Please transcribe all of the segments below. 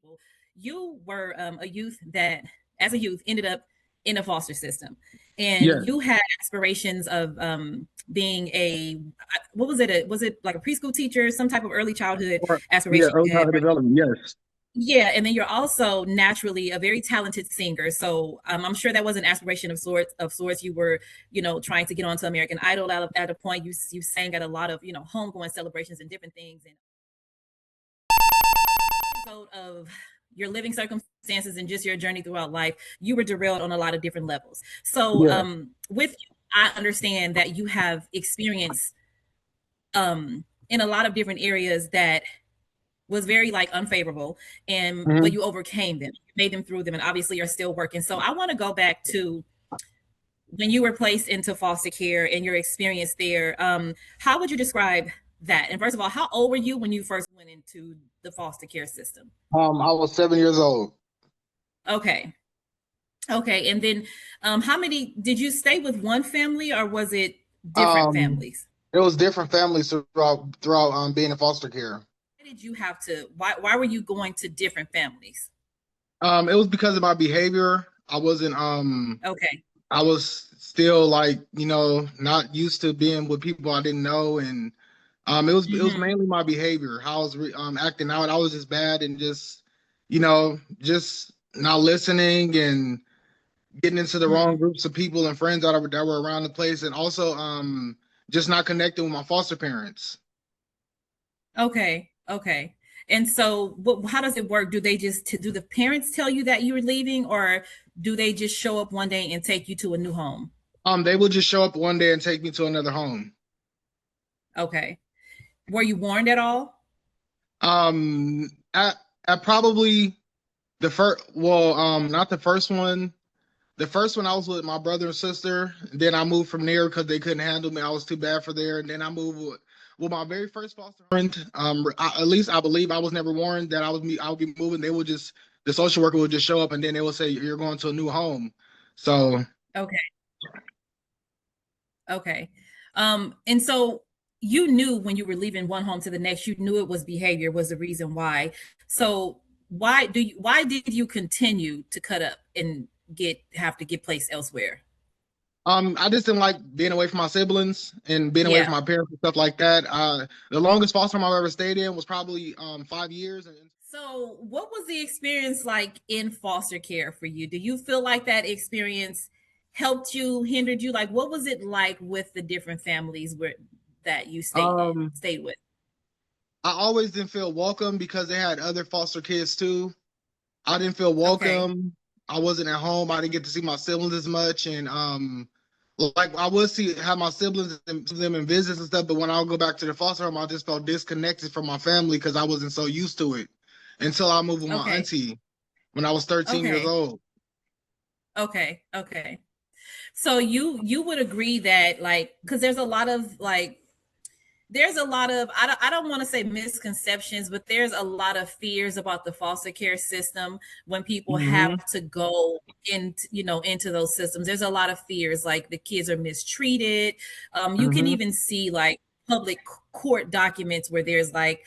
people. You were a youth that, as a youth, ended up in a foster system, and Yeah, you had aspirations of being a what was it? Was it like a preschool teacher, some type of early childhood or yeah, aspiration early you had, childhood right? development. Yes. Yeah, and then you're also naturally a very talented singer. So I'm sure that was an aspiration of sorts. Of sorts, you were, trying to get onto American Idol at a point. You sang at a lot of, homegoing celebrations and different things. And result of your living circumstances and just your journey throughout life, you were derailed on a lot of different levels. So Yeah. with you, I understand that you have experience in a lot of different areas that was very like unfavorable, and but Hmm. you overcame them, made them through them, and obviously are still working. So I want to go back to when you were placed into foster care and your experience there. How would you describe that? And first of all, how old were you when you first went into the foster care system? I was 7 years old. Okay. Okay. And then how many did you stay with, one family or was it different Um, families? it was different families throughout being in foster care. Why did you have to why were you going to different families? It was because of my behavior. Okay. I was still like, not used to being with people I didn't know, and it was Mm-hmm. mainly my behavior, how I was acting out. I was just bad and just not listening and getting into the wrong Mm-hmm. groups of people and friends that were around the place, and also just not connecting with my foster parents. Okay. Okay. And so how does it work? Do they just do the parents tell you that you're leaving, or do they just show up one day and take you to a new home? They would just show up one day and take me to another home. Okay. Were you warned at all? Um, at probably the first, well, not the first one. The first one I was with my brother and sister. Then I moved from there because they couldn't handle me. I was too bad for there. And then I moved with my very first foster parent. At least I believe I was never warned that I would be moving. The social worker would just show up and then they would say you're going to a new home. So Okay. Okay. And so you knew when you were leaving one home to the next, you knew it was behavior was the reason why. So why did you continue to cut up and have to get placed elsewhere? I just didn't like being away from my siblings and being away Yeah. from my parents and stuff like that. The longest foster home I've ever stayed in was probably 5 years. So what was the experience like in foster care for you? Do you feel like that experience helped you, hindered you? Like what was it like with the different families that you Um, stayed with? I always didn't feel welcome because they had other foster kids too. I didn't feel Okay. welcome. I wasn't at home. I didn't get to see my siblings as much, and like I would have my siblings and them in visits and stuff. But when I would go back to the foster home, I just felt disconnected from my family because I wasn't so used to it until I moved with my Okay. auntie when I was 13 years Okay. old. Okay. Okay. So you would agree that, like, because there's a lot of I don't want to say misconceptions, but there's a lot of fears about the foster care system when people Hmm. have to go into those systems. There's a lot of fears, like the kids are mistreated. You can Hmm. even see like public court documents where there's like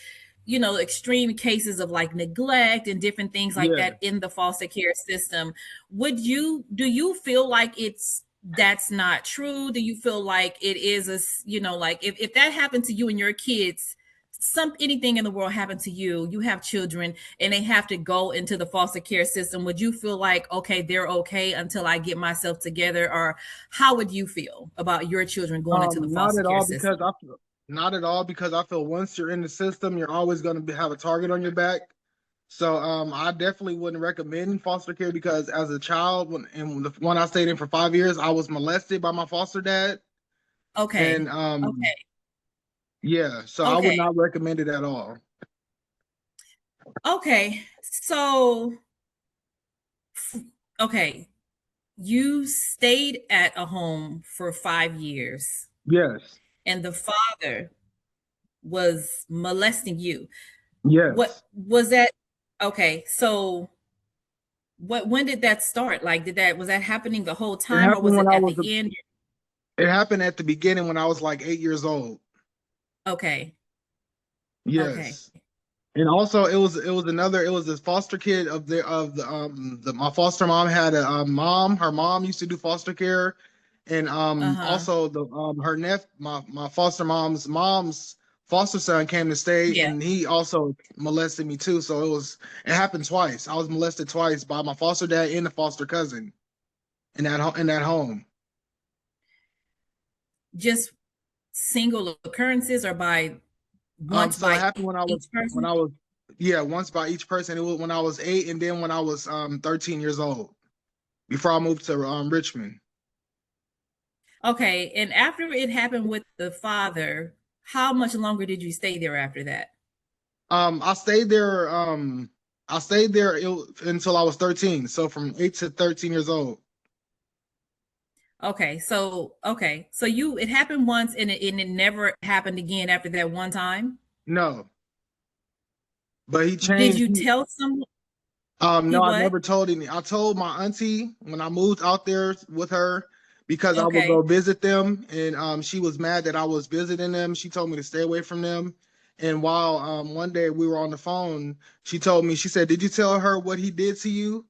extreme cases of like neglect and different things like Yeah. that in the foster care system. Do you feel like that's not true? Do you feel like it is like if that happened to you and your kids, anything in the world happened to you, you have children and they have to go into the foster care system, would you feel like, okay, they're okay until I get myself together? Or how would you feel about your children going into the Not foster at care all system? because not at all because I feel once you're in the system, you're always going to have a target on your back. So I definitely wouldn't recommend foster care because as a child, when the one I stayed in for 5 years, I was molested by my foster dad, and Okay. Okay. yeah, so I would Okay. not recommend it at all. Okay. So okay, you stayed at a home for 5 years Yes, and the father was molesting you. What yes. was that? Okay, so when did that start? Like, was that happening the whole It time, or happened was when it I at was. the end? It happened at the beginning when I was like 8 years old. Okay. Okay. Yes, And also it was this foster kid of the my foster mom had a mom. Her mom used to do foster care, and Uh-huh. also the her my foster mom's foster son came to stay, Yeah. and he also molested me too. So it happened twice. I was molested twice by my foster dad and the foster cousin in that home. Just single occurrences or by once So it by happened each when person? I was yeah, once by each person. It was when I was 8, and then when I was 13 years old, before I moved to Richmond. Okay. And after it happened with the father, how much longer did you stay there after that? I stayed there. Until I was 13. So from 8 to 13 years old. Okay. So you it happened once and it never happened again after that one time? No, but he Did changed. you tell someone he No, I what? never told any. I told my auntie when I moved out there with her because I would go Okay. visit them, and she was mad that I was visiting them. She told me to stay away from them. And while one day we were on the phone, she told me, she said, "Did you tell her what he did to you?"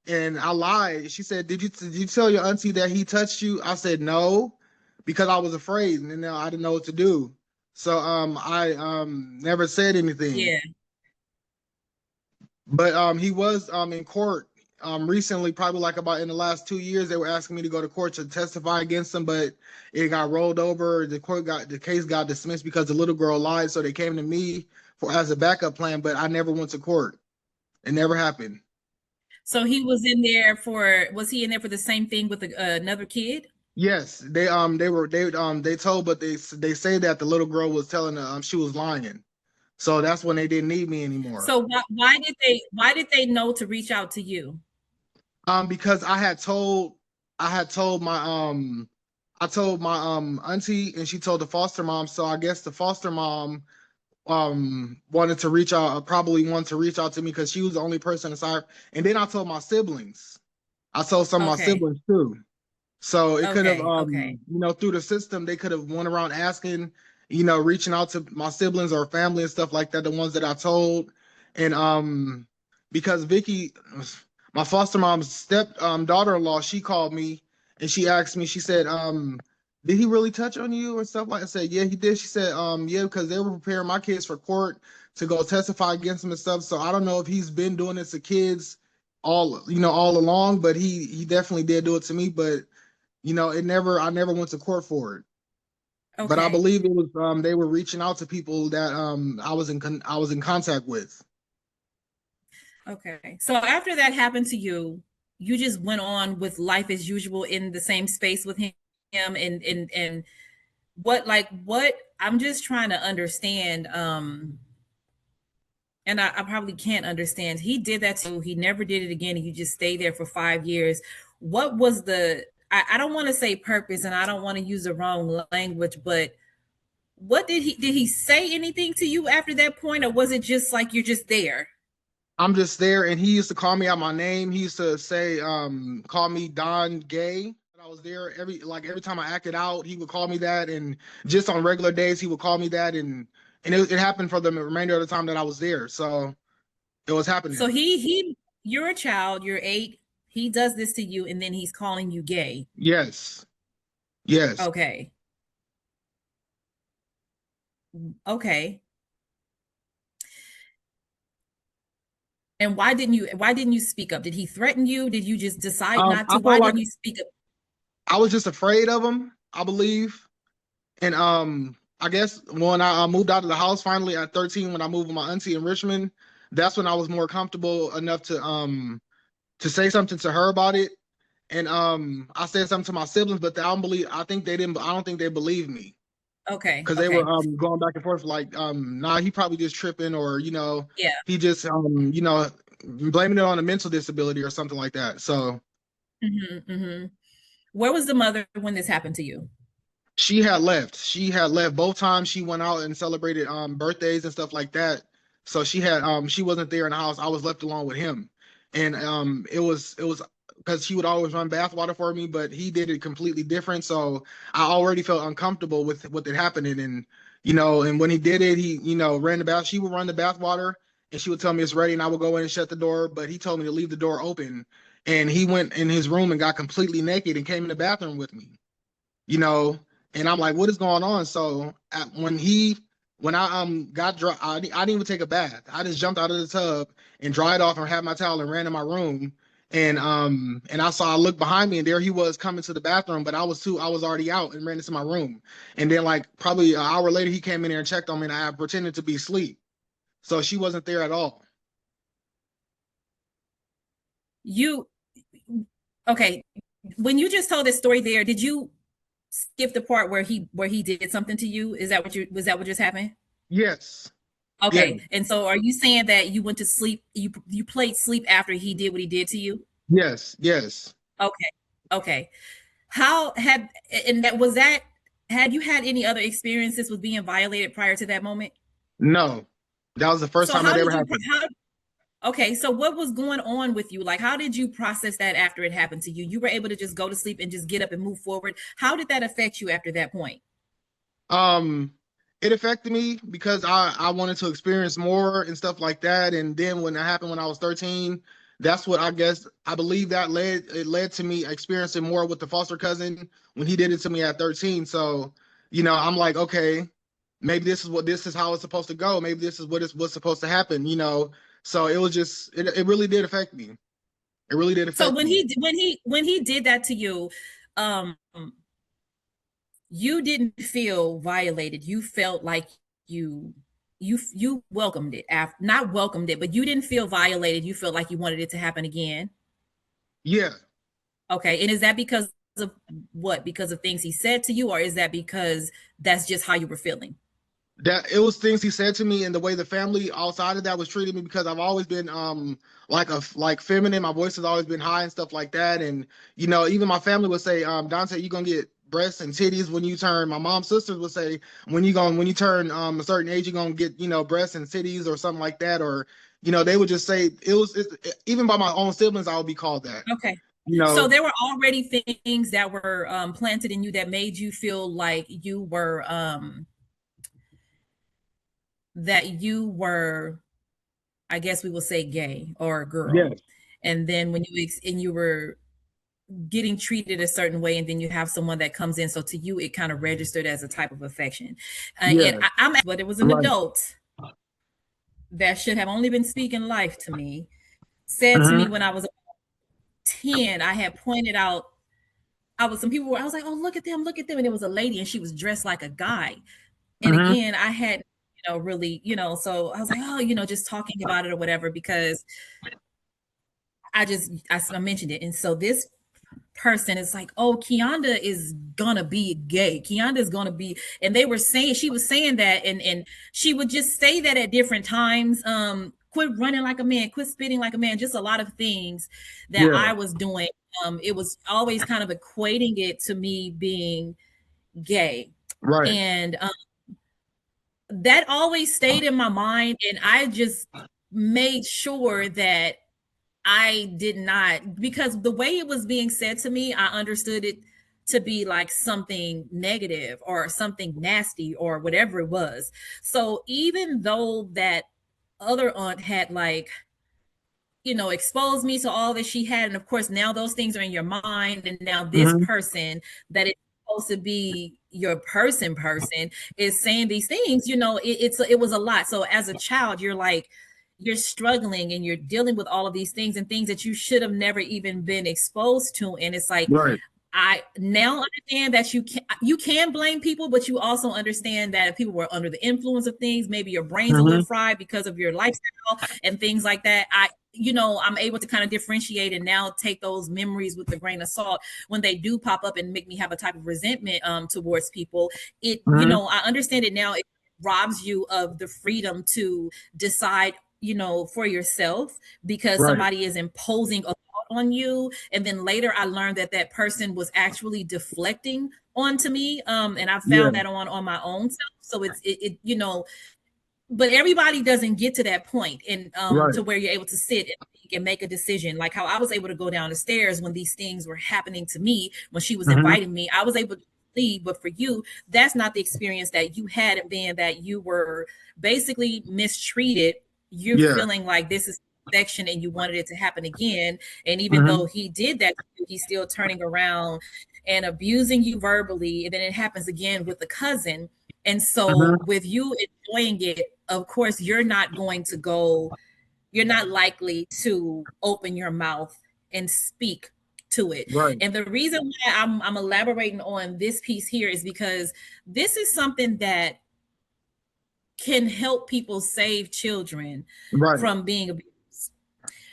And I lied. She said, did you tell your auntie that he touched you?" I said no, because I was afraid, and I didn't know what to do. So I never said anything. Yeah. But he was in court recently, probably like about in the last 2 years. They were asking me to go to court to testify against him, but it got rolled over. The case got dismissed because the little girl lied. So they came to me for as a backup plan, but I never went to court. It never happened. So was he in there for the same thing with another kid? Yes, they told, but they say that the little girl was telling she was lying. So that's when they didn't need me anymore. So why did they know to reach out to you? Because I had told my I told my auntie, and she told the foster mom. So I guess the foster mom wanted to reach out, probably wanted to reach out to me because she was the only person aside. And then I told my siblings. I told some of my Okay. siblings too. So it could have, Okay. through the system, they could have went around asking, reaching out to my siblings or family and stuff like that, the ones that I told. And because Vicky, my foster mom's step daughter-in-law, she called me and she asked me, she said, did he really touch on you and stuff like that? I said, yeah, he did. She said, yeah, because they were preparing my kids for court to go testify against him and stuff. So I don't know if he's been doing this to kids all along, but he definitely did do it to me. But I never went to court for it. But I Okay. believe it was they were reaching out to people that I was in contact with. Okay. So after that happened to you, you just went on with life as usual in the same space with him and what I'm just trying to understand and I probably can't understand. He did that to you. He never did it again and you just stayed there for 5 years. What was I don't want to say purpose and I don't want to use the wrong language, but what did he say anything to you after that point, or was it just like you're just there? I'm just there, and he used to call me out my name. He used to say, call me Don Gay. I was there every time I acted out, he would call me that, and just on regular days he would call me that, and it happened for the remainder of the time that I was there. So it was So happening. you're a child, you're 8, he does this to you, and then he's calling you gay. Yes, yes. Okay. Okay. And why didn't you speak up? Did he threaten you? Did you just decide not I to? felt Why like didn't you speak up? I was just afraid of him, I believe. And I guess when I moved out of the house finally at 13, when I moved with my auntie in Richmond, that's when I was more comfortable enough to say something to her about it. And I said something to my siblings, but I think they didn't. I don't think they believed me Okay. because they were Okay. going back and forth like, nah, he probably just tripping, or Yeah. he just blaming it on a mental disability or something like that. So Where was the mother when this happened to you? she had left. She had left both times. She went out and celebrated birthdays and stuff like that. So she wasn't there in the house. I was left alone with him. And it was because he would always run bath water for me, but he did it completely different. So I already felt uncomfortable with it happening. And and when he did it, he ran the bath. She would run the bath water, and she would tell me it's ready, and I would go in and shut the door. But he told me to leave the door open, and he went in his room and got completely naked and came in the bathroom with me, you know. And I'm like, what is going on? So when I got dry, I didn't even take a bath. I just jumped out of the tub and dried off and had my towel and ran in my room. And I looked behind me, and there he was coming to the bathroom, but I was already out and ran into my room. And then like probably an hour later he came in there and checked on me, and I pretended to be asleep. So she wasn't there at all. You okay? When you just told this story, there, did you skip the part where he did something to you? Is that what just happened? Yes. Yeah. Okay, and so are you saying that you went to sleep? You played sleep after he did what he did to you? Yes. Yes. Okay, okay. How had and that was that? Had you had any other experiences with being violated prior to that moment? No. That was the first So time that how ever did you happened. how okay, so what was going on with you? Like, how did you process that after it happened to you? You were able to just go to sleep and just get up and move forward. How did that affect you after that point? Um, it affected me because I wanted to experience more and stuff like that. And then when it happened when I was 13, that's what I believe that led to me experiencing more with the foster cousin when he did it to me at 13. So, I'm like, okay, maybe this is how it's supposed to go. Maybe this is what's supposed to happen. So it was just it really did affect me. It really did So affect me. when he did that to you, um, you didn't feel violated. You felt like you you welcomed it. After, not welcomed it, but you didn't feel violated. You felt like you wanted it to happen again. Yeah. Okay, and is that because of what? Because of things he said to you, or is that because that's just how you were feeling? That it was things he said to me and the way the family outside of that was treating me because I've always been like feminine. My voice has always been high and stuff like that. And even my family would say, Dante, you're gonna get breasts and titties when you turn. My mom's sisters would say when you turn a certain age, you're gonna get, breasts and titties or something like that. Or, they would just say even by my own siblings, I would be called that. Okay. You So know, there were already things that were planted in you that made you feel like you were, I guess we will say, gay or a girl. yes, And then when you were getting treated a certain way, and then you have someone that comes in, so to you it kind of registered as a type of affection. And yeah, I'm but it was an right. adult that should have only been speaking life to me, said to me Hmm. when I was 10. I had pointed out, I was like, oh, look at them, and it was a lady and she was dressed like a guy. And Hmm. again, I had, really, so I was like, oh, just talking about it or whatever, because I mentioned it. And so this person is like, oh, Kianda is gonna be gay. Kianda is gonna be, and she was saying that, and she would just say that at different times. Quit running like a man, quit spitting like a man, just a lot of things that Yeah, I was doing. It was always kind of equating it to me being gay. right. And that always stayed in my mind. And I just made sure that I did not, because the way it was being said to me, I understood it to be like something negative or something nasty or whatever it was. So even though that other aunt had like, exposed me to all that she had, and of course now those things are in your mind, and now this Hmm. person that is supposed to be your person is saying these things, it was a lot. So as a child, you're struggling and you're dealing with all of these things, and things that you should have never even been exposed to. And it's like, Right. I now understand that you can blame people, but you also understand that if people were under the influence of things, maybe your brain's a little Hmm. fried because of your lifestyle and things like that. I'm able to kind of differentiate and now take those memories with a grain of salt when they do pop up and make me have a type of resentment towards people. Hmm. I understand it now. It robs you of the freedom to decide, for yourself, because Right. somebody is imposing a on you. And then later I learned that that person was actually deflecting onto me. And I Yeah. found that on my own self. So but everybody doesn't get to that point, and Right. to where you're able to sit and think and make a decision. Like how I was able to go down the stairs when these things were happening to me, when she was Hmm. inviting me, I was able to leave. But for you, that's not the experience that you had, being that you were basically mistreated you're Yeah. feeling like this is perfection and you wanted it to happen again. And even though Mm-hmm. he did that, he's still turning around and abusing you verbally. And then it happens again with the cousin. And so Mm-hmm. with you enjoying it, of course, you're not likely to open your mouth and speak to it. Right. And the reason why I'm elaborating on this piece here is because this is something that can help people save children Right. from being abused.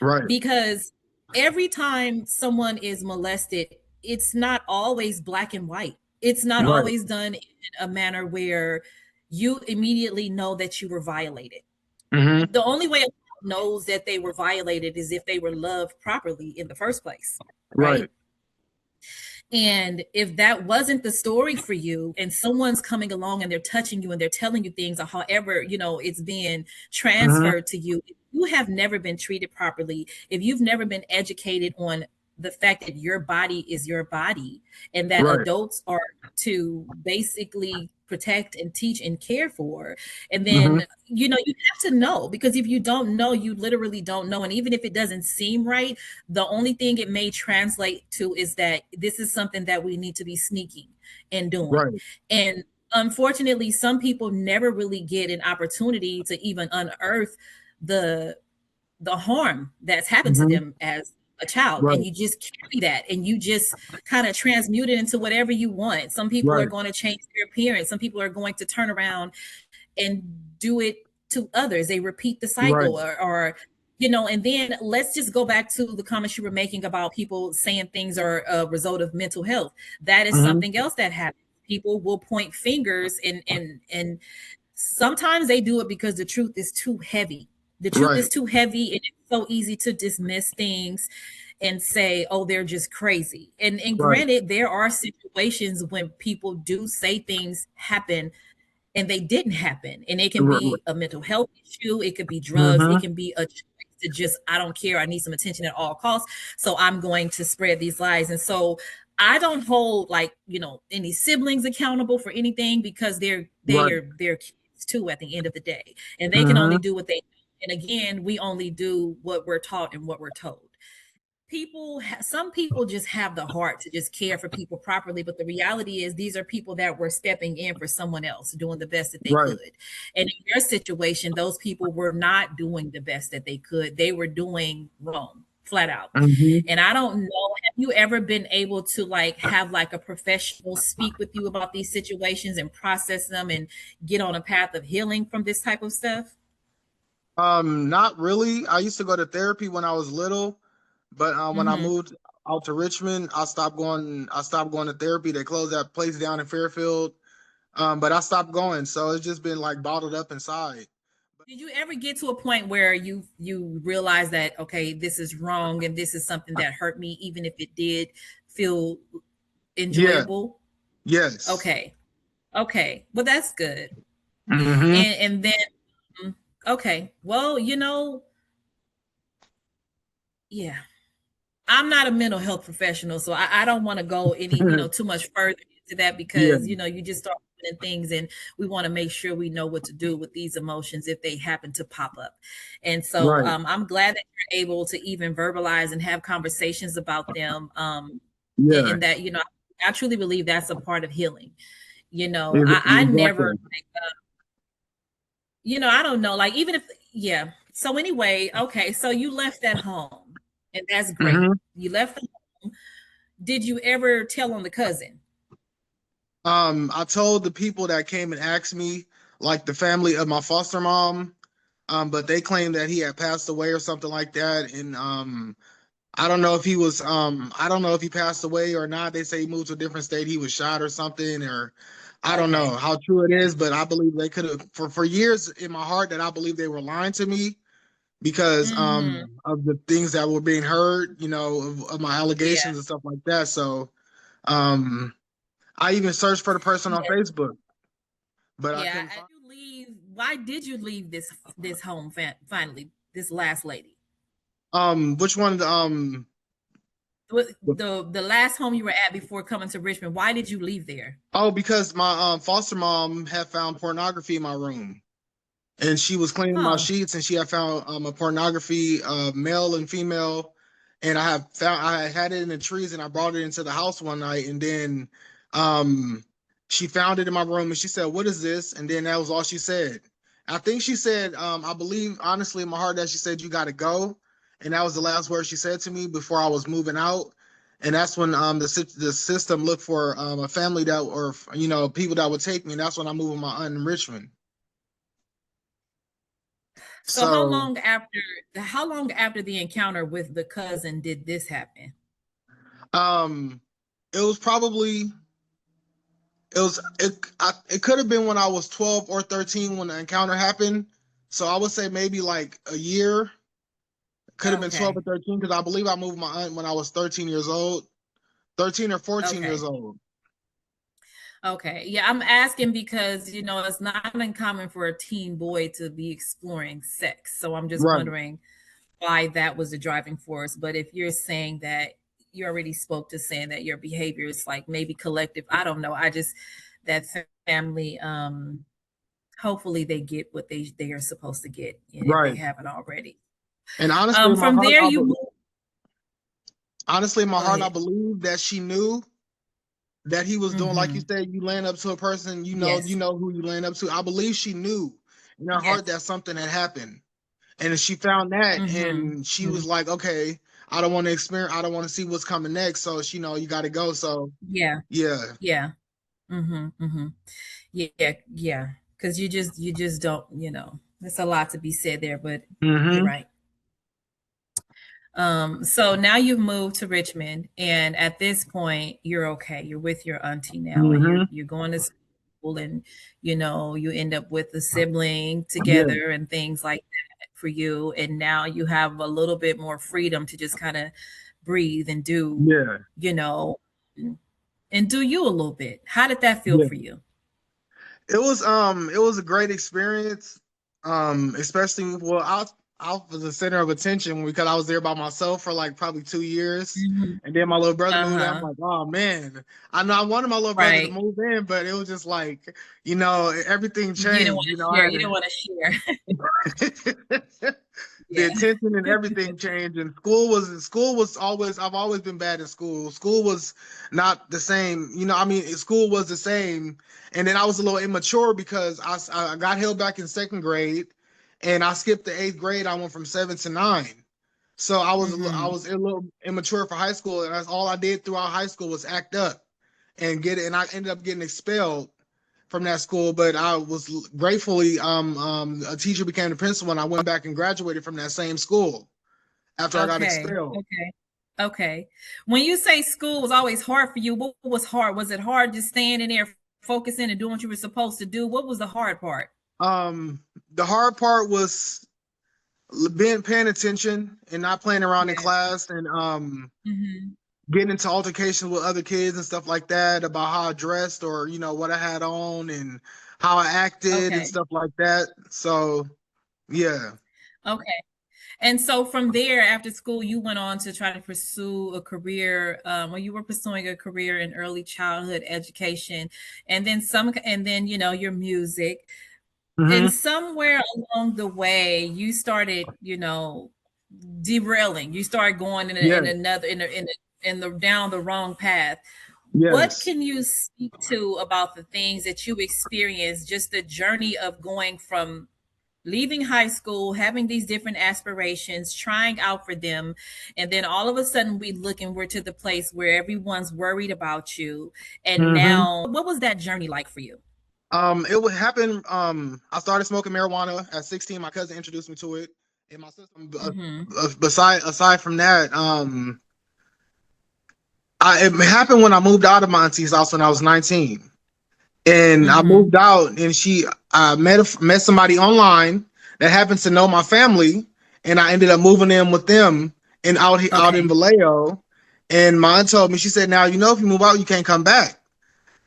Right. Because every time someone is molested, it's not always black and white. It's not Right. always done in a manner where you immediately know that you were violated. Mm-hmm. The only way a child knows that they were violated is if they were loved properly in the first place, Right. right? And if that wasn't the story for you, and someone's coming along and they're touching you and they're telling you things, or however, it's being Mm-hmm. transferred to you, if you have never been treated properly, if you've never been educated on the fact that your body is your body and that Right. adults are to basically protect and teach and care for, and Mm-hmm. then you have to know, because if you don't know, you literally don't know. And even if it doesn't seem right, the only thing it may translate to is that this is something that we need to be sneaking and doing. Right. And unfortunately, some people never really get an opportunity to even unearth the harm that's happened to Mm-hmm. them as a child, and Right. you just carry that and you just kind of transmute it into whatever you want. Some people are Right. going to change their appearance, some people are going to turn around and do it to others. They repeat the Right. cycle, or and then let's just go back to the comments you were making about people saying things are a result of mental health. That is Mm-hmm. something else that happens. People will point fingers, and sometimes they do it because the truth is too heavy. The truth Right. is too heavy, and it's so easy to dismiss things and say, oh, they're just crazy. And Right. granted, there are situations when people do say things happen and they didn't happen. And it can be a mental health issue, it could be drugs, it Mm-hmm. can be a choice to just, I don't care, I need some attention at all costs, so I'm going to spread these lies. And so I don't hold, like, any siblings accountable for anything, because Right. they're kids too at the end of the day, and they can only Mm-hmm. do what they do. And again, we only do what we're taught and what we're told. Some people just have the heart to just care for people properly, but the reality is these are people that were stepping in for someone else, doing the best that they Right. could. And in your situation, those people were not doing the best that they could, they were doing wrong, flat out. Mm-hmm. And I don't know, have you ever been able to, like, have like a professional speak with you about these situations and process them and get on a path of healing from this type of stuff? Not really. I used to go to therapy when I was little, but when I Mm-hmm. moved out to Richmond, I stopped going. I stopped going to therapy. They closed that place down in Fairfield. But I stopped going, so it's just been like bottled up inside. Did you ever get to a point where you realize that, okay, this is wrong and this is something that hurt me, even if it did feel Yeah. enjoyable? Yes. Okay. Okay. Well, that's good. Mm-hmm. And then okay. Well, yeah. I'm not a mental health professional, so I don't want to go any, too much further into that, Yeah. because, you just start doing things, and we want to make sure we know what to do with these emotions if they happen to pop up. And so Right. I'm glad that you're able to even verbalize and have conversations about them. Yeah. In that, I truly believe that's a part of healing. I never, Exactly. I don't know, like, even if, yeah. So anyway, okay, so you left that home, and that's great. Mm-hmm. You left the home. Did you ever tell on the cousin? I told the people that came and asked me, like the family of my foster mom, but they claimed that he had passed away or something like that. And I don't know if he was I don't know if he passed away or not. They say he moved to a different state, he was shot or something, or I don't know Okay. how true it is, but I believe they could have for years in my heart that I believe they were lying to me because Mhm. of the things that were being heard, of my Yeah. allegations and stuff like that. So um I even searched for the person on Yeah. Facebook, but I Yeah. couldn't find. Why did you leave this home finally? This last lady. Which one? The last home you were at before coming to Richmond. Why did you leave there? Oh, because my foster mom had found pornography in my room. and she was cleaning my Huh. sheets, and she had found a pornography, male and female, and I had it in the trees, and I brought it into the house one night, and then um, she found it in my room, and she said, "What is this?" And then that was all she said. I think she said, I believe honestly in my heart that she said, "You got to go," and that was the last word she said to me before I was moving out. And that's when the system looked for a family that, or people that would take me. And that's when I moved with my aunt in Richmond. So So how long after the encounter with the cousin did this happen? um, it was probably it could have been when I was 12 or 13 when the encounter happened. So I would say maybe like a year. Could have been 12 Okay. or 13 because I believe I moved my aunt when I was 13 years old, 13 or 14 years Okay. old. Okay. Yeah, I'm asking because, it's not uncommon for a teen boy to be exploring sex. So I'm just Right, wondering why that was the driving force. But if you're saying that you already spoke to saying that your behavior is like maybe collective, I don't know. That family, hopefully they get what they are supposed to get, and if they right. haven't already. And honestly, in my From heart, there you move. Go I ahead. believe that she knew that he was doing, like you Mm-hmm. said, you laying up to a person, you Yes. know who you laying up to. I believe she knew in her heart Yes. that something had happened. And she found that, Mm-hmm. and she Mm-hmm. was like, "Okay, I don't want to experience. I don't want to see what's coming next." So, you got to go. So, Yeah. yeah. Yeah. Mm-hmm. Mm-hmm. Yeah. Yeah. Because you just don't, there's a lot to be said there, but you're Mm-hmm. right. So now you've moved to Richmond, and at this point, you're okay. You're with your auntie now, and you're Mm-hmm. you're going to school, and you end up with a sibling Yeah. together and things like that for you. And now you have a little bit more freedom to just kind of breathe and do, Yeah. you know, and do you a little bit. How did that feel Yeah. for you? It was a great experience. Especially, well, I was the center of attention because I was there by myself for like probably 2 years. Mhm. And then my little brother moved in. I'm Uh-huh. like, oh man. I know I wanted my little brother to Right. move in, but it was just like, everything You didn't want changed. to I share. had You didn't want to share. to the Yeah. attention and everything changed. And school was always, I've always been bad in school. School was not the same. I mean, school was the same. And then I was a little immature because I got held back in second grade, and I skipped the eighth grade. I went from 7 to 9. So I Mm-hmm. was a little immature for high school, and that's all I did throughout high school was act up and get it. And I ended up getting expelled from that school. But I was gratefully, a teacher became the principal, and I went back and graduated from that same school after I got Okay. expelled. Okay. Okay. When you say school was always hard for you, what was hard? Was it hard just staying in there, focusing and doing what you were supposed to do? What was the hard part? um the hard part was being paying attention and not playing around in Yes. class, and Hmm. getting into altercations with other kids and stuff like that about how I dressed, or what I had on and how I acted and Okay. stuff like that. So yeah. Okay. And so from there, after school, you went on to try to pursue a career, or you were pursuing a career in early childhood education, and then your music. And Hmm. somewhere along the way, you started, derailing. You started going in Yes. another in the down the wrong path. What Yes. can you speak to about the things that you experienced, just the journey of going from leaving high school, having these different aspirations, trying out for them, and then all of a sudden we're to the place where everyone's worried about you. And Hmm. now, what was that journey like for you? It would happen. I started smoking marijuana at 16. My cousin introduced me to it, and my sister. Mm-hmm. Aside from that, it happened when I moved out of my auntie's house when I was 19, and I Mm-hmm. moved out, and I met somebody online that happens to know my family, and I ended up moving in with them and out in Okay. Vallejo. And my aunt told me, she said, "Now if you move out, you can't come back."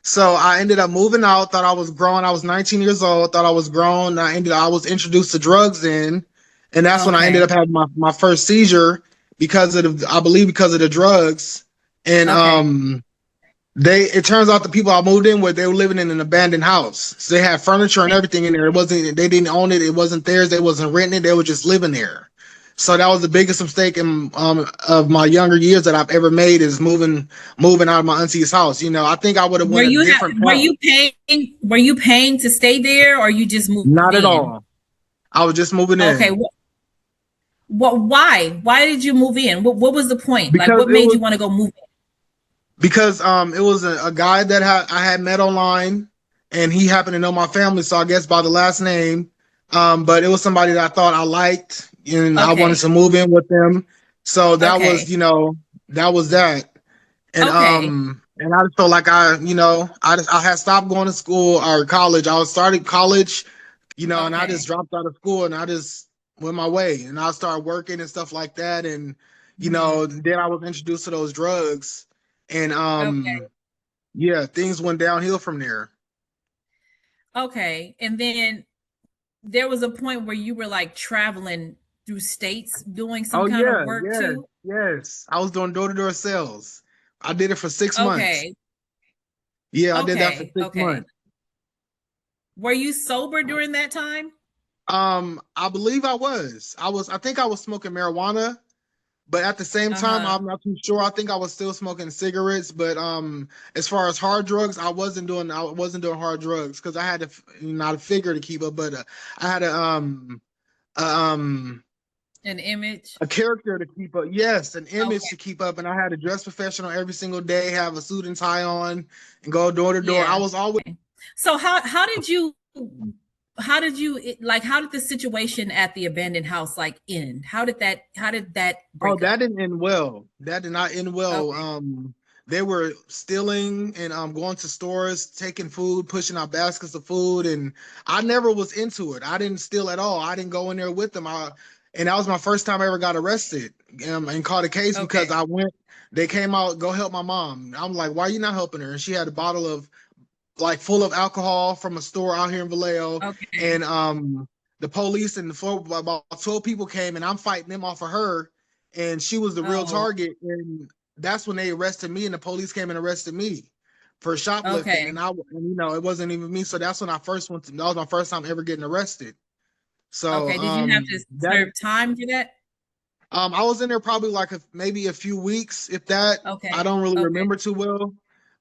So I ended up moving out. Thought I was grown. I was 19 years old. Thought I was grown. I was introduced to drugs then, and that's when I ended up Okay. having my first seizure because of I believe because of the drugs. And Okay. It turns out the people I moved in with, they were living in an abandoned house. So they had furniture and everything in there. They didn't own it. It wasn't theirs. They wasn't renting it. They were just living there. So that was the biggest mistake in of my younger years that I've ever made, is moving out of my auntie's house. I think I would have Were went a you different were path. you paying to stay there, or you just moved Not at in? all. I was just moving Okay, in why did you move in? What was the point? Like, because what made you want to go move in? it was a guy that I had met online, and he happened to know my family, so I guess by the last name. But it was somebody that I thought I liked, and I wanted Okay, to move in with them. So that was, okay, that was that. okay, And I just felt like I had stopped going to school or college. I was started college, and I just okay, dropped out of school, and I just went my way, and I started working and stuff like that. And mhm, then I was introduced to those drugs, and okay, yeah, things went downhill from there. okay. And then there was a point where you were like traveling through states doing some Oh kind of yeah, work yes, too. yes. I was doing door-to-door sales. I did it for 6 months. Okay, Yeah, I did that for okay, six okay. months. Were you sober during that time? I believe I was. I think I was smoking marijuana, but at the same time, Uh-huh. I'm not too sure. I think I was still smoking cigarettes, but as far as hard drugs, I wasn't doing hard drugs because I had to not a figure to keep up, but I had a, um An image. a character to keep up. Yes, an image Okay. to keep up, and I had to dress professional every single day, have a suit and tie on, and go door to door. I Yeah. was always. So how did the situation at the abandoned house like end? How did that Oh, break that up? didn't end well. That did not end well. Okay. They were stealing and going to stores, taking food, pushing out baskets of food, and I never was into it. I didn't steal at all. I didn't go in there with them. And that was my first time I ever got arrested, and caught a case because Okay. I went. They came out, go help my mom. I'm like, why are you not helping her? And she had a bottle of like full of alcohol from a store out here in Vallejo, Okay. and the police and about 12 people came, and I'm fighting them off of her, and she was the real Oh, target, and that's when they arrested me, and the police came and arrested me for shoplifting, okay. it wasn't even me, so that's when that was my first time ever getting arrested. So Okay. Did you have to that serve time for that? I was in there probably like maybe a few weeks, if that. I Okay. don't really Okay. remember too well,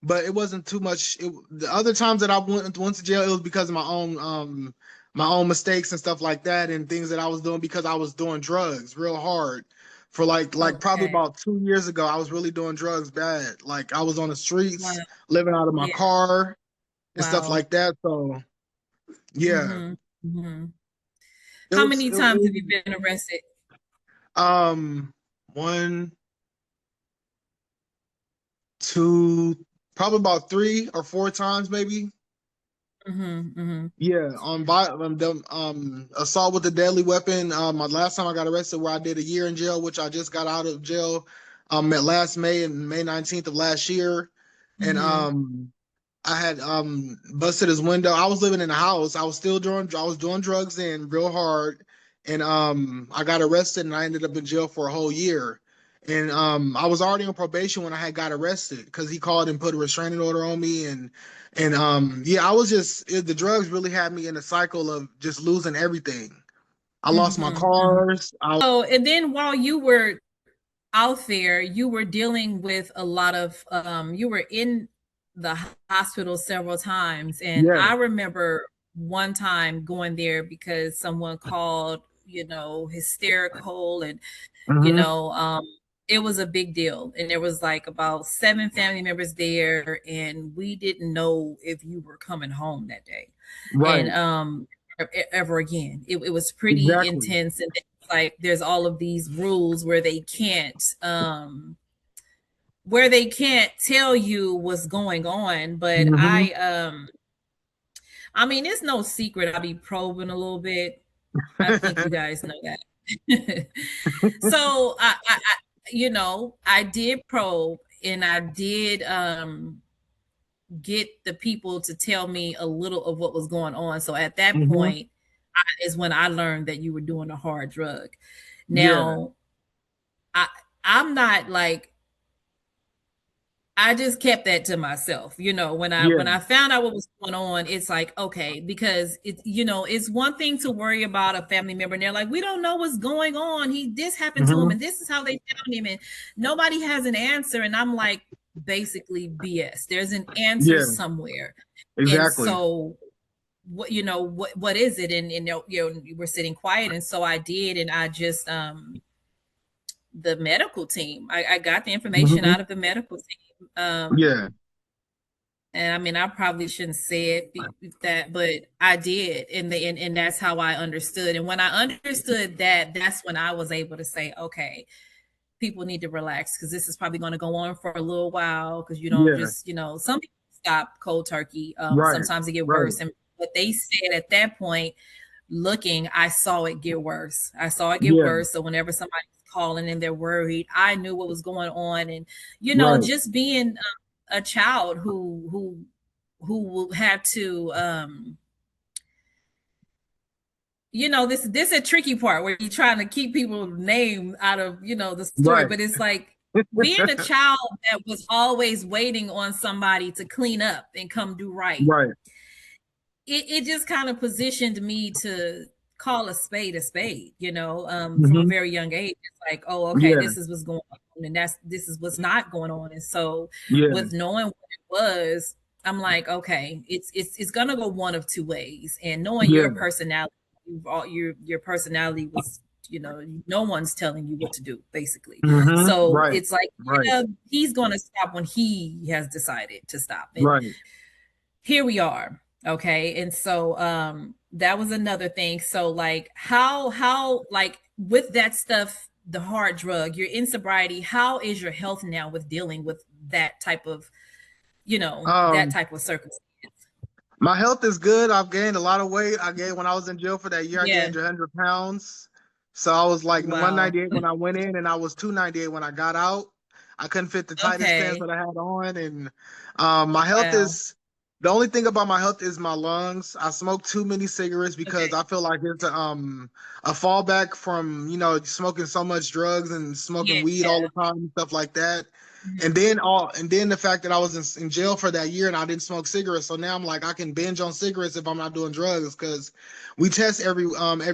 but it wasn't too much. The other times that I went to jail, it was because of my own mistakes and stuff like that, and things that I was doing because I was doing drugs real hard. For like probably Okay. about 2 years ago, I was really doing drugs bad. Like I was on the Wow. streets, living out of my Yeah. car and stuff Wow. like that. So yeah, Mm-hmm. Mm-hmm. it How was many it, times have it you been arrested? one, two, probably about 3 or 4 times, maybe. Mm-hmm. Mm-hmm. Yeah, the assault with a deadly weapon. My last time I got arrested, where I did a year in jail, which I just got out of jail, at last May 19th of last year, and Mm-hmm. I had busted his window. I was living in a house. I was doing drugs in real hard, and I got arrested, and I ended up in jail for a whole year. And I was already on probation when I had got arrested because he called and put a restraining order on me, and yeah, the drugs really had me in a cycle of just losing everything. I lost my Mm-hmm. Mm-hmm. cars. I So, and then while you were out there, you were dealing with a lot of, you were in the hospital several times. And Yeah. I remember one time going there because someone called, hysterical and, you Hmm. know, um, it was a big deal. And there was like about 7 family members there, and we didn't know if you were coming home that day. And Right. ever again. It was pretty Exactly. intense, and like there's all of these rules where they can't tell you what's going on. But Hmm. I mean, it's no secret I be probing a little bit. I think you guys know that. So I did probe, and I did get the people to tell me a little of what was going on. So at that Hmm. point is when I learned that you were doing a hard drug. Yeah. Now, I I'm not like I just kept that to myself. When Yeah. I found out what was going on, it's like, okay, because it's one thing to worry about a family member and they're like, we don't know what's going on. This happened to him Hmm. and this is how they found him and nobody has an answer. And I'm like, basically BS. There's an answer Yeah. somewhere. And Exactly. so what is it? And we're sitting quiet. And so I did, and I just the medical team. I got the information Hmm. out of the medical team. Yeah. And I mean, I probably shouldn't say that, but I did, and that's how I understood. And when I understood that, that's when I was able to say, okay, people need to relax because this is probably going to go on for a little while. Because you don't Yeah. just, some people stop cold turkey. Right. Sometimes they get Right. worse, and what they said at that point, looking, I saw it get worse. I saw it get Yeah. worse. So whenever somebody's calling and they're worried, I knew what was going on, and Right. just being a child who had to this is a tricky part where you're trying to keep people's name out of the story, Right. but it's like being a child that was always waiting on somebody to clean up and come do right. Right. It just kind of positioned me to call a spade, from a Hmm. very young age. It's like, oh, okay, Yeah. this is what's going on, and this is what's not going on. And so, Yeah. with knowing what it was, I'm like, okay, it's gonna go one of two ways. And knowing your Yeah. personality, your personality was, no one's telling you what to do, basically. Hmm. So Right. it's like, Right. yeah, he's gonna stop when he has decided to stop. And Right. here we are. Okay. And so that was another thing. So like how like with that stuff, the hard drug, you're in sobriety, how is your health now with dealing with that type of, that Um, type of circumstance? my health is good. I've gained a lot of weight. I gained when I was in jail for that year. I Yeah. gained 100 pounds. So I was like Wow. 198 when I went in, and I was 298 when I got out. I couldn't fit the tightest pants Okay. that I had on, and my health Wow. is the only thing about my health is my lungs. I smoke too many cigarettes because Okay. I feel like it's a fallback from smoking so much drugs and smoking Yeah. weed all the time and stuff like that. Mhm. And then the fact that I was in jail for that year and I didn't smoke cigarettes, so now I'm like I can binge on cigarettes if I'm not doing drugs because we test every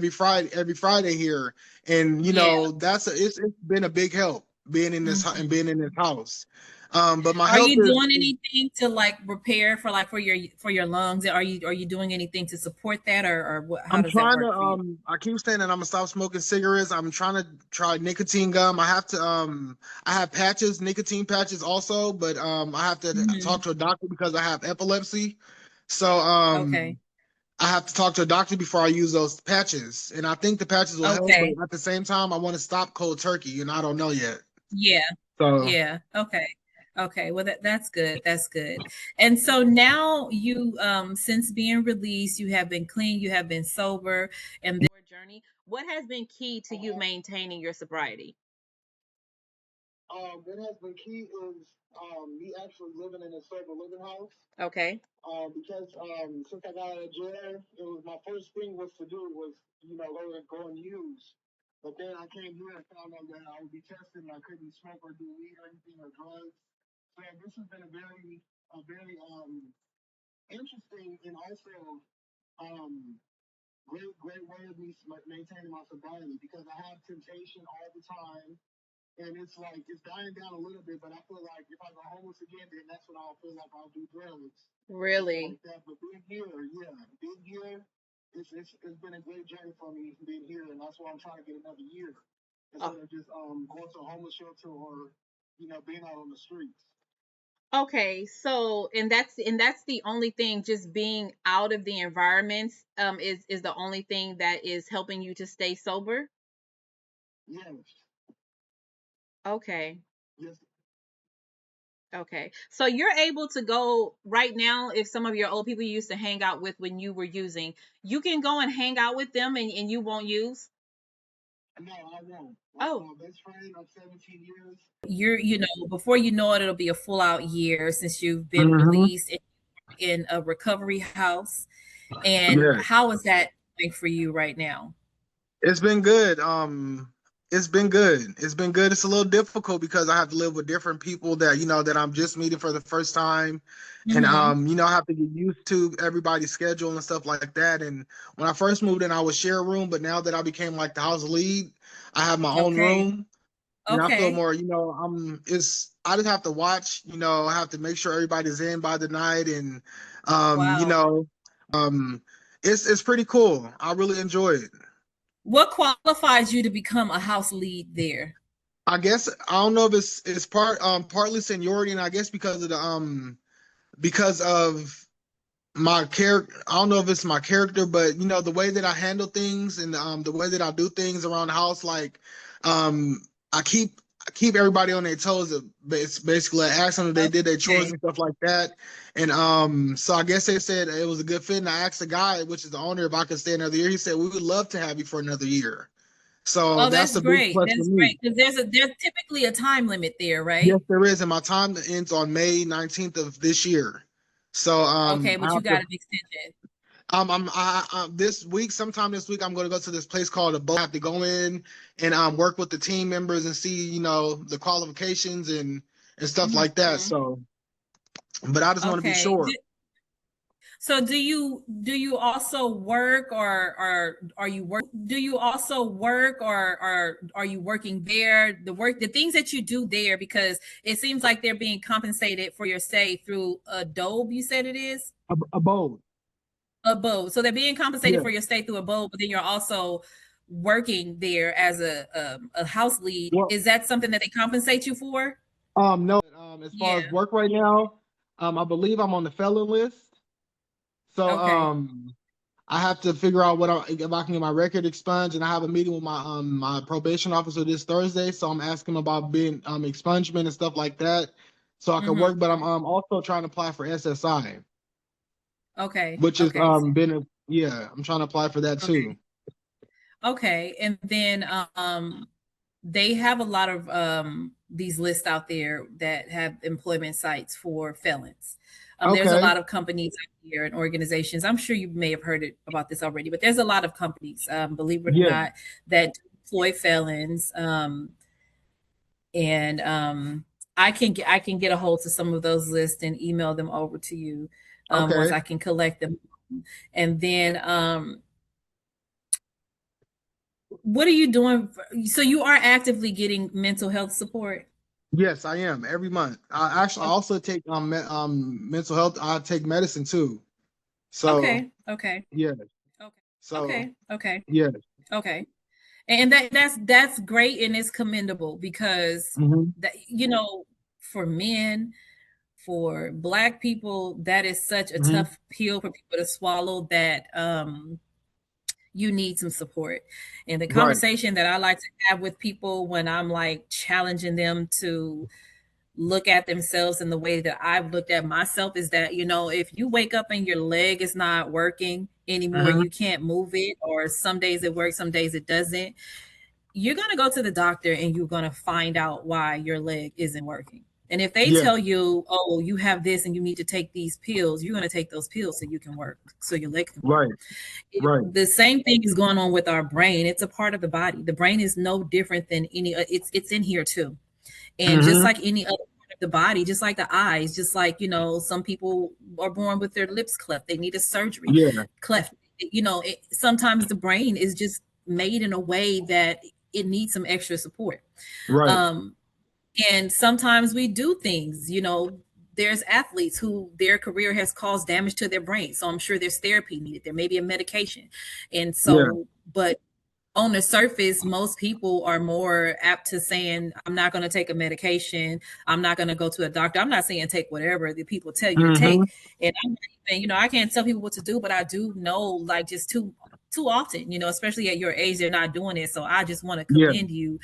Friday here, and Yeah. it's been a big help being in this and Mhm. being in this house. But my Are health you is, doing anything to like repair for like for your lungs? Are you doing anything to support that, or what, how I'm does that trying to work for you? I keep saying that I'm gonna stop smoking cigarettes. I'm trying to try nicotine gum. I have patches, nicotine patches also, but I have to talk Mhm. to a doctor because I have epilepsy. So Okay. I have to talk to a doctor before I use those patches. And I think the patches will help, but Okay. at the same time I want to stop cold turkey and I don't know yet. Yeah. So Yeah. Okay. Okay. Well, that's good. That's good. And so now since being released, you have been clean, you have been sober, and this journey. What has been key to you maintaining your sobriety? what has been key is me actually living in a sober living house. Okay. Because since I got out of jail, it was my first thing was to do was go and use. But then I came here and found out that I would be tested and I couldn't smoke or do weed or anything or drugs. So this has been a very interesting and also um great way of me maintaining my sobriety because I have temptation all the time and it's like it's dying down a little bit, but I feel like if I go homeless again, then that's when I'll feel like I'll do drugs, something Really? like that. But being here, yeah, being here, it's been a great journey for me being here, and that's why I'm trying to get another year Oh, instead of just going to a homeless shelter or being out on the streets. okay. So, and that's the only thing. Just being out of the environments is the only thing that is helping you to stay sober. Yes, Okay. yes. Okay. So you're able to go right now, if some of your old people you used to hang out with when you were using, you can go and hang out with them and you won't use? No, I won't. Like Oh, my best friend of 17 years. before you know it, it'll be a full out year since you've been Mm-hmm. released in a recovery house. And Yeah, how is that going for you right now? it's been good. It's been good. It's been good. It's a little difficult because I have to live with different people that that I'm just meeting for the first time, and Mm-hmm. I have to get used to everybody's schedule and stuff like that. And when I first moved in, I would share a room, but now that I became like the house lead, I have my own Okay. room, and I feel Okay. more. I'm. It's I just have to watch. I have to make sure everybody's in by the night, and um, you Wow. know, um, it's pretty cool. I really enjoy it. What qualifies you to become a house lead there? I guess I don't know if it's partly seniority, and I guess because of my character. I don't know if it's my character, but the way that I handle things and the way that I do things around the house, like um I keep everybody on their toes. It's basically I ask them if they did their chores Okay. and stuff like that, and so I guess they said it was a good fit. And I asked the guy, which is the owner, if I could stay another year. He said we would love to have you for another year. So Oh, that's that's a big great. plus for That's me. great because there's typically a time limit there, Yes, right? there is, and my time ends on May 19th of this year. So Okay, I but you have to got an extension. this week, sometime this week, I'm going to go to this place called a boat. I have to go in and work with the team members and see the qualifications and stuff like that. Mhm. So, but I just want to be Okay. sure. So do you also work or are you work do you also work or are you working there? The things that you do there because it seems like they're being compensated for your stay through Adobe, you said it is? A boat. Abode. So they're being compensated Yeah. for your stay through Abode, but then you're also working there as a house lead. Well, Is that something that they compensate you for? no. As far as Yeah. work right now, I believe I'm on the felon list. So, Okay. I have to figure out if I can get my record expunged, and I have a meeting with my probation officer this Thursday. So I'm asking him about being expungement and stuff like that, so I can work. But I'm Mm-hmm. also trying to apply for SSI, Okay. which is Okay. yeah, I'm trying to apply for that Okay. too. Okay. And then they have a lot of these lists out there that have employment sites for felons. There's a Okay. lot of companies out here and organizations. I'm sure you may have heard about this already, but there's a lot of companies, believe it or Yeah. not, that employ felons. And I can get a hold to some of those lists and email them over to you once Okay. I can collect them. And then what are you doing? So you are actively getting mental health support. Yes, I am every month. I also take mental health. I take medicine too. So Okay, okay, yeah. okay, So okay, okay, yeah. okay. And that's great and it's commendable because Hmm. that for men, for Black people, that is such a Hmm. tough pill for people to swallow that you need some support. And the Right. conversation that I like to have with people when I'm like challenging them to look at themselves in the way that I've looked at myself is that, if you wake up and your leg is not working anymore, Hmm. you can't move it, or some days it works, some days it doesn't, you're going to go to the doctor and you're going to find out why your leg isn't working. And if they Yeah. tell you, oh, you have this and you need to take these pills, you're going to take those pills so you can work, so your leg can work. Right. Right. The same thing is going on with our brain. It's a part of the body. The brain is no different than it's in here too. And just Hmm. like any other part of the body, just like the eyes, just like, some people are born with their lips cleft. They need a surgery. Yeah. Cleft, sometimes the brain is just made in a way that it needs some extra support. Right. Um, and sometimes we do things, there's athletes who their career has caused damage to their brain. So I'm sure there's therapy needed. There may be a medication. And Yeah. so, but on the surface, most people are more apt to saying, I'm not going to take a medication. I'm not going to go to a doctor. I'm not saying take whatever the people tell you to Hmm. take. And I'm not even, I can't tell people what to do, but I do know, like, just too often, especially at your age, they're not doing it. So I just want to Yeah. commend you for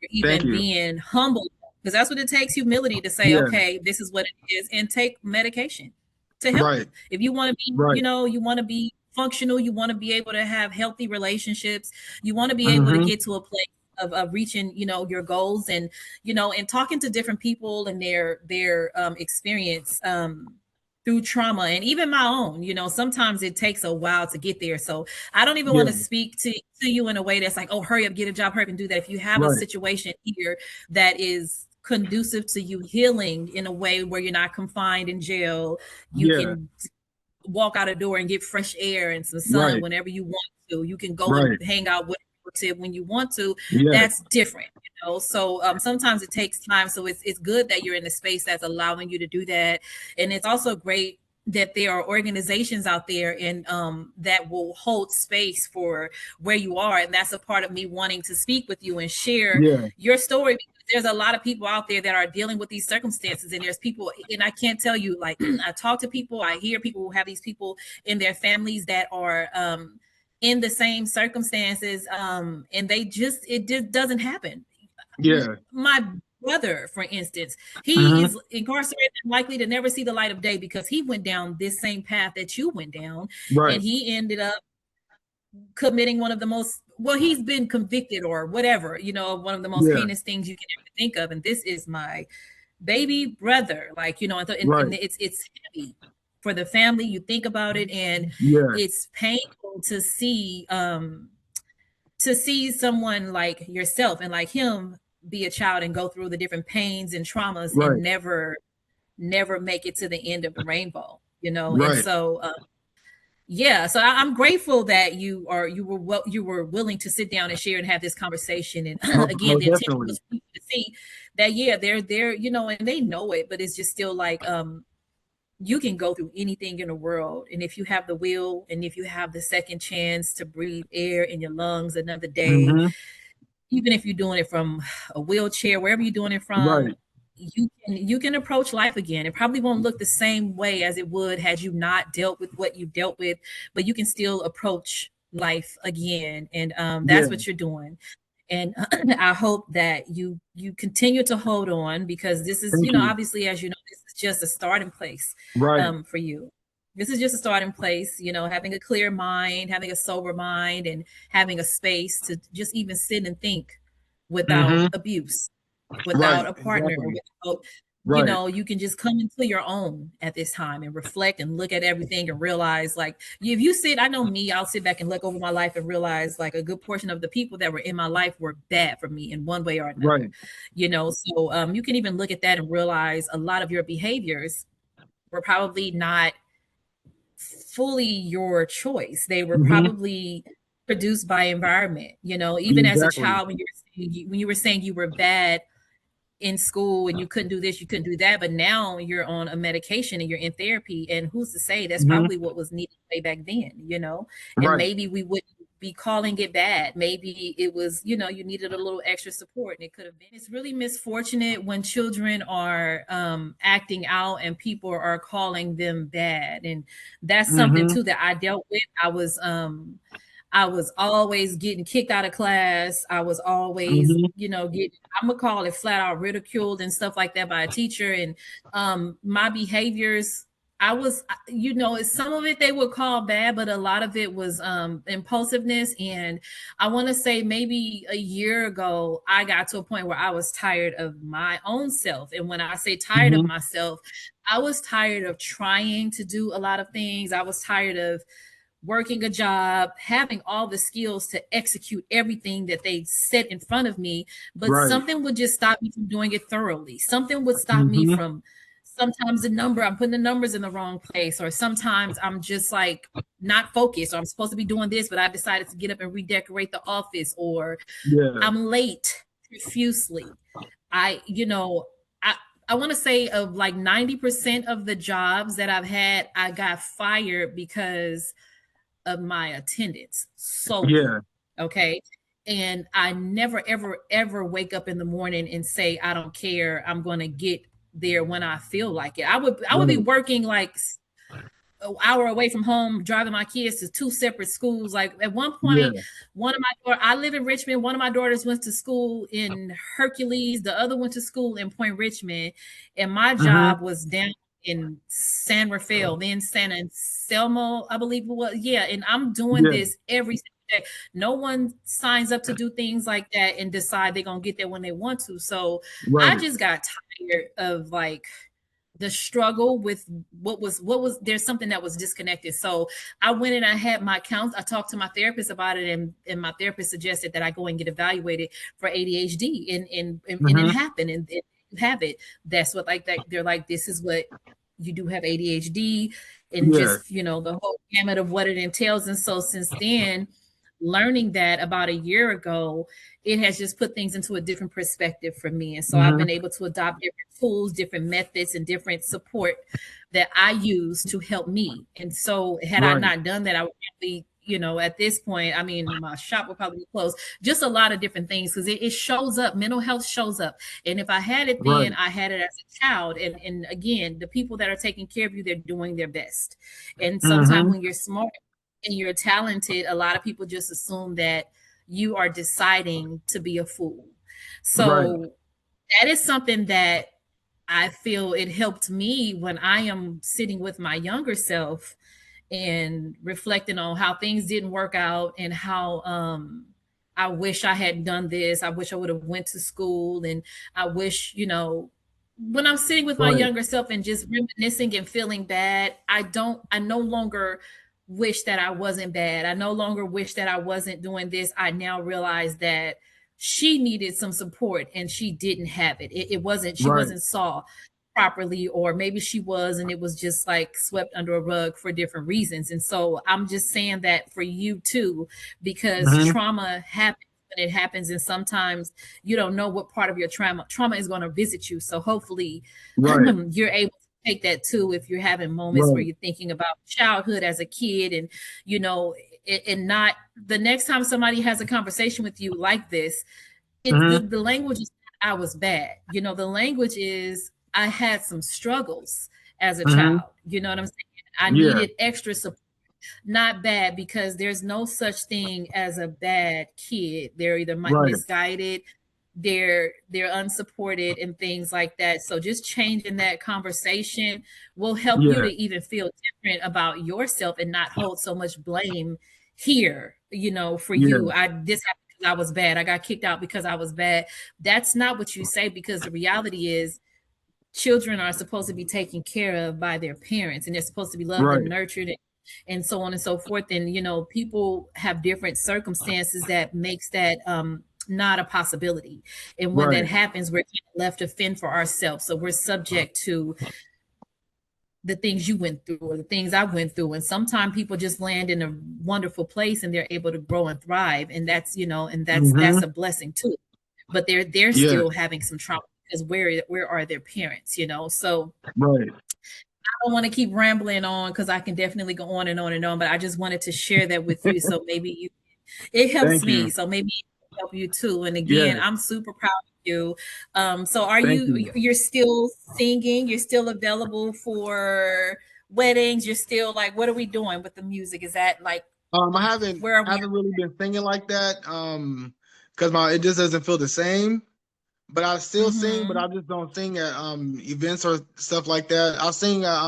Thank even you. being humble, because that's what it takes, humility, to say, Yeah. okay, this is what it is, and take medication to help Right. you. If you want to be, Right. you want to be functional, you want to be able to have healthy relationships, you want to be able to Hmm. get to a place of reaching, your goals, and talking to different people and their experience through trauma, and even my own, sometimes it takes a while to get there. So I don't even want to Yeah. speak to you in a way that's like, oh, hurry up, get a job, hurry up and do that. If you have a Right. situation here that is conducive to you healing in a way where you're not confined in jail, you Yeah. can walk out a door and get fresh air and some sun Right. whenever you want to. You can go and Right. hang out with when you want to. Yeah. That's different. So sometimes it takes time. So it's good that you're in a space that's allowing you to do that. And it's also great that there are organizations out there and that will hold space for where you are. And that's a part of me wanting to speak with you and share Yeah. your story. There's a lot of people out there that are dealing with these circumstances, and there's people, and I can't tell you, like, I talk to people, I hear people who have these people in their families that are in the same circumstances, and it just doesn't happen. Yeah. My brother, for instance, he Hmm. is incarcerated and likely to never see the light of day because he went down this same path that you went down, Right. and he ended up committing one of the most, well, he's been convicted or whatever, one of the most Yeah. heinous things you can ever think of. And this is my baby brother, like, and Right. it's heavy for the family. You think about it, and Yeah. it's painful to see someone like yourself and like him be a child and go through the different pains and traumas Right. and never make it to the end of the rainbow, and Right. so yeah, so I'm grateful that you were willing to sit down and share and have this conversation. And again, Most the intention definitely. was for people to see that, yeah, they're and they know it, but it's just still like you can go through anything in the world, and if you have the will and if you have the second chance to breathe air in your lungs another day, Hmm. even if you're doing it from a wheelchair, wherever you're doing it from, Right. you can approach life again. It probably won't look the same way as it would had you not dealt with what you dealt with, but you can still approach life again, and that's Yeah. what you're doing. And I hope that you continue to hold on, because this is, Thank you. obviously, as you know, this is just a starting place Right. for you. This is just a starting place, having a clear mind, having a sober mind, and having a space to just even sit and think without Hmm. abuse, Right. without a partner, Exactly. without, Right. you can just come into your own at this time and reflect and look at everything and realize, like, if you sit, I know me, I'll sit back and look over my life and realize, like, a good portion of the people that were in my life were bad for me in one way or another, Right. so you can even look at that and realize a lot of your behaviors were probably not fully your choice. They were Hmm. probably produced by environment, even as a Exactly. child, when you were saying you were bad in school and you couldn't do this, you couldn't do that, but now you're on a medication and you're in therapy, and who's to say that's Hmm. probably what was needed way back then, and Right. maybe we wouldn't be calling it bad. Maybe it was, you needed a little extra support, and it could have been. It's really misfortunate when children are acting out and people are calling them bad, and that's something Hmm. too that I dealt with. I was always getting kicked out of class. I was always, Hmm. I'm gonna call it flat out ridiculed and stuff like that by a teacher. And my behaviors, I was, some of it they would call bad, but a lot of it was impulsiveness. And I want to say maybe a year ago, I got to a point where I was tired of my own self. And when I say tired of Hmm. myself, I was tired of trying to do a lot of things. I was tired of working a job, having all the skills to execute everything that they set in front of me, but Right. something would just stop me from doing it thoroughly. Something would stop me Hmm. from, sometimes I'm putting the numbers in the wrong place, or sometimes I'm just like not focused, or I'm supposed to be doing this, but I decided to get up and redecorate the office, or Yeah. I'm late profusely. I, I, I want to say of like 90% of the jobs that I've had, I got fired because of my attendance solely. Yeah. Okay. And I never, ever, ever wake up in the morning and say, I don't care. I'm going to get there when I feel like it. I would be Right. working like an hour away from home, driving my kids to two separate schools. Like at one point, Yeah. I live in Richmond. One of my daughters went to school in Hercules. The other went to school in Point Richmond. And my Hmm. job was down in San Rafael, then San Anselmo, I believe it was. Yeah. And I'm doing Yeah. this every day. No one signs up to do things like that and decide they're going to get there when they want to. So I Right. just got tired of like the struggle with what was there's something that was disconnected. So I went and I had my I talked to my therapist about it, and my therapist suggested that I go and get evaluated for ADHD, and it Mm-hmm. happened, and you have it. That's what, like, that they're like, this is what you do, have ADHD, and Yeah. just, the whole gamut of what it entails. And so since then, learning that about a year ago, it has just put things into a different perspective for me. And so I've Mm-hmm. been able to adopt different tools, different methods, and different support that I use to help me. And so had I Right. not done that, I would probably, at this point, I mean, my shop would probably be closed. Just a lot of different things, because it shows up. Mental health shows up. And if I had it then, Right. I had it as a child. And again, the people that are taking care of you, they're doing their best. And sometimes Mm-hmm. when you're smart and you're talented, a lot of people just assume that you are deciding to be a fool. Right. So that is something that I feel it helped me when I am sitting with my younger self and reflecting on how things didn't work out, and how I wish I had done this. I wish I would have went to school, and I wish, when I'm sitting with my Right. younger self and just reminiscing and feeling bad, I no longer wish that I wasn't bad. I no longer wish that I wasn't doing this. I now realize that she needed some support and she didn't have it. It wasn't, she Right. wasn't saw properly, or maybe she was and it was just like swept under a rug for different reasons. And so I'm just saying that for you too, because Mm-hmm. trauma happens when it happens, and sometimes you don't know what part of your trauma is going to visit you. So hopefully Right. you're able to take that too, if you're having moments where Right. you're thinking about childhood as a kid, and you know and not, the next time somebody has a conversation with you like this, it's Mm-hmm. the language is not, I was bad. The language is, I had some struggles as a Mm-hmm. child. You know what I'm saying? I Yeah. needed extra support. Not bad, because there's no such thing as a bad kid. They're either Right. misguided, they're unsupported, and things like that. So just changing that conversation will help you Yeah. to even feel different about yourself and not hold so much blame here, for Yeah. you. This happened because I was bad. I got kicked out because I was bad. That's not what you say, because the reality is children are supposed to be taken care of by their parents, and they're supposed to be loved and Right. nurtured, and so on and so forth. And people have different circumstances that makes that not a possibility. And when that Right. happens, we're kind of left to fend for ourselves. So we're subject to the things you went through or the things I went through. And sometimes people just land in a wonderful place and they're able to grow and thrive. And that's Mm-hmm. a blessing too. But they're Yeah. still having some trauma, because where are their parents? So Right. I don't want to keep rambling on, because I can definitely go on and on and on, but I just wanted to share that with you. So maybe it helps Thank me. you. So maybe it will help you too. And again, Yes. I'm super proud of you. So Thank you. you're still singing? You're still available for weddings? You're still, like, what are we doing with the music? Is that like, I haven't where are we haven't really been singing like that. Because my it just doesn't feel the same. But I at? still sing, but I just don't sing at events or stuff like that. I'll sing at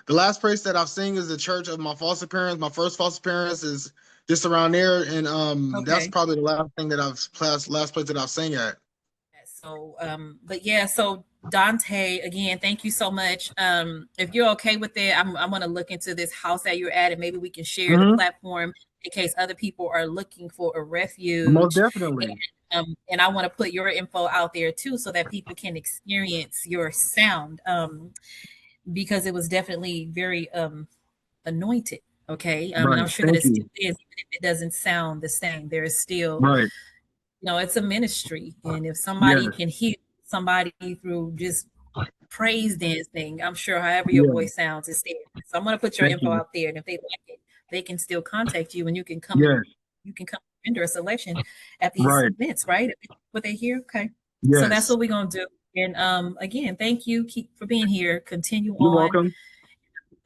the last place that I've sing is the church of my foster parents. My first foster parents is just around there, and that's Okay. probably the last thing that last place that I've sang at. So, but yeah, so Dontey, again, thank you so much. If you're okay with it, I'm going to look into this house that you're at, and maybe we can share the Hmm. platform in case other people are looking for a Most refuge. definitely. And I want to put your info out there too, so that people can experience your sound, because it was definitely very anointed. Okay. And Right. I'm sure that Thank it still you. is, even if it doesn't sound the same. There is still, Right. it's a ministry. And if somebody Yes. can heal somebody through just praise dancing, I'm sure however your Yeah. voice sounds is there. So I'm going to put your Thank info you. out there. And if they like it, they can still contact you, and Yes. you can come render a selection at these Right. events, right? What they hear. Okay. So that's Yes. what we're going to do. And again, thank you for being here. Continue You're on. welcome.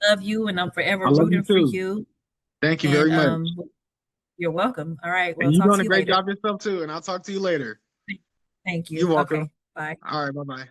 Love you, and I'm I forever love you rooting for too. you. Thank you And very much. you're welcome. All right. Well, And you're talk doing to a you great later. job yourself too. And I'll talk to you later. Thank You're you. welcome. Okay. Bye. All right. Bye bye.